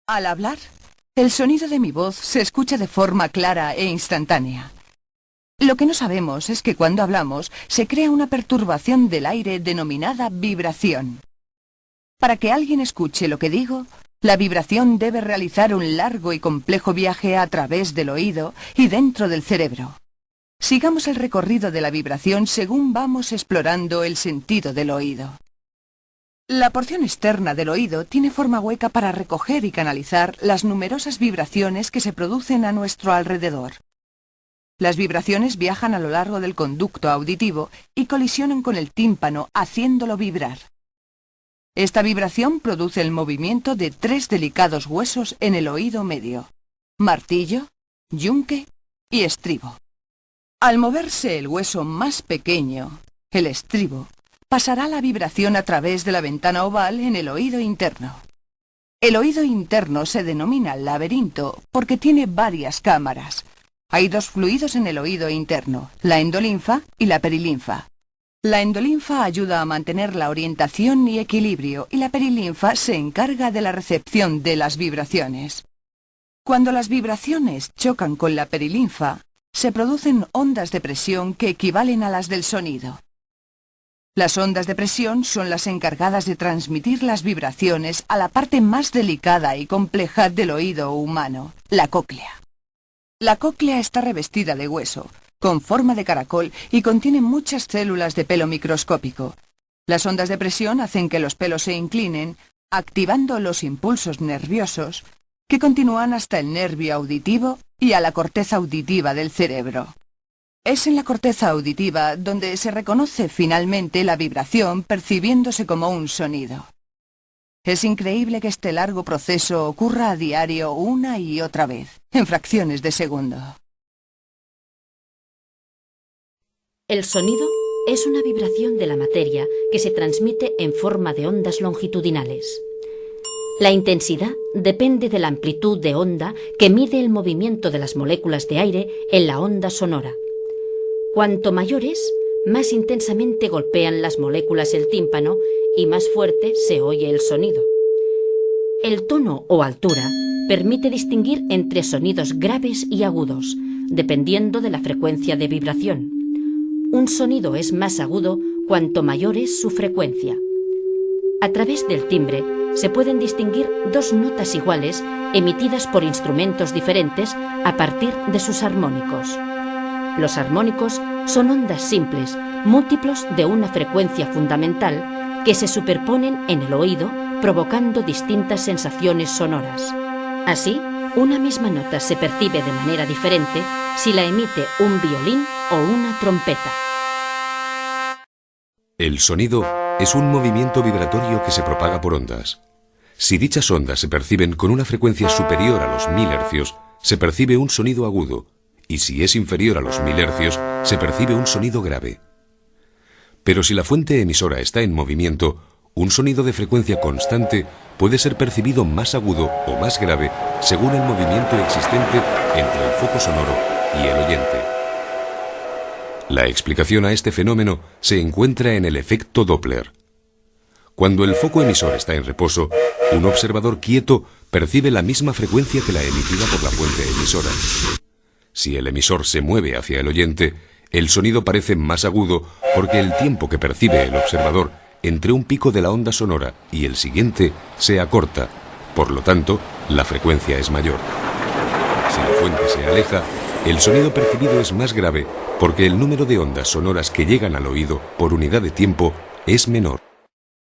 Al hablar, el sonido de mi voz se escucha de forma clara e instantánea. Lo que no sabemos es que cuando hablamos se crea una perturbación del aire denominada vibración. Para que alguien escuche lo que digo, la vibración debe realizar un largo y complejo viaje a través del oído y dentro del cerebro. Sigamos el recorrido de la vibración según vamos explorando el sentido del oído. La porción externa del oído tiene forma hueca para recoger y canalizar las numerosas vibraciones que se producen a nuestro alrededor. Las vibraciones viajan a lo largo del conducto auditivo y colisionan con el tímpano, haciéndolo vibrar. Esta vibración produce el movimiento de 3 delicados huesos en el oído medio: martillo, yunque y estribo. Al moverse el hueso más pequeño, el estribo, pasará la vibración a través de la ventana oval en el oído interno. El oído interno se denomina laberinto porque tiene varias cámaras. Hay 2 fluidos en el oído interno, la endolinfa y la perilinfa. La endolinfa ayuda a mantener la orientación y equilibrio y la perilinfa se encarga de la recepción de las vibraciones. Cuando las vibraciones chocan con la perilinfa, se producen ondas de presión que equivalen a las del sonido. Las ondas de presión son las encargadas de transmitir las vibraciones a la parte más delicada y compleja del oído humano, la cóclea. La cóclea está revestida de hueso, con forma de caracol y contiene muchas células de pelo microscópico. Las ondas de presión hacen que los pelos se inclinen, activando los impulsos nerviosos que continúan hasta el nervio auditivo y a la corteza auditiva del cerebro. Es en la corteza auditiva donde se reconoce finalmente la vibración percibiéndose como un sonido. Es increíble que este largo proceso ocurra a diario una y otra vez, en fracciones de segundo. El sonido es una vibración de la materia que se transmite en forma de ondas longitudinales. La intensidad depende de la amplitud de onda que mide el movimiento de las moléculas de aire en la onda sonora. Cuanto mayor es, más intensamente golpean las moléculas el tímpano y más fuerte se oye el sonido. El tono o altura permite distinguir entre sonidos graves y agudos, dependiendo de la frecuencia de vibración. Un sonido es más agudo cuanto mayor es su frecuencia. A través del timbre se pueden distinguir 2 notas iguales emitidas por instrumentos diferentes a partir de sus armónicos. Los armónicos son ondas simples, múltiplos de una frecuencia fundamental, que se superponen en el oído, provocando distintas sensaciones sonoras. Así, una misma nota se percibe de manera diferente si la emite un violín o una trompeta. El sonido es un movimiento vibratorio que se propaga por ondas. Si dichas ondas se perciben con una frecuencia superior a los 1000 hercios, se percibe un sonido agudo, y si es inferior a los 1000 hercios, se percibe un sonido grave. Pero si la fuente emisora está en movimiento, un sonido de frecuencia constante puede ser percibido más agudo o más grave según el movimiento existente entre el foco sonoro y el oyente. La explicación a este fenómeno se encuentra en el efecto Doppler. Cuando el foco emisor está en reposo, un observador quieto percibe la misma frecuencia que la emitida por la fuente emisora. Si el emisor se mueve hacia el oyente, el sonido parece más agudo porque el tiempo que percibe el observador entre un pico de la onda sonora y el siguiente se acorta, por lo tanto, la frecuencia es mayor. Si la fuente se aleja, el sonido percibido es más grave porque el número de ondas sonoras que llegan al oído por unidad de tiempo es menor.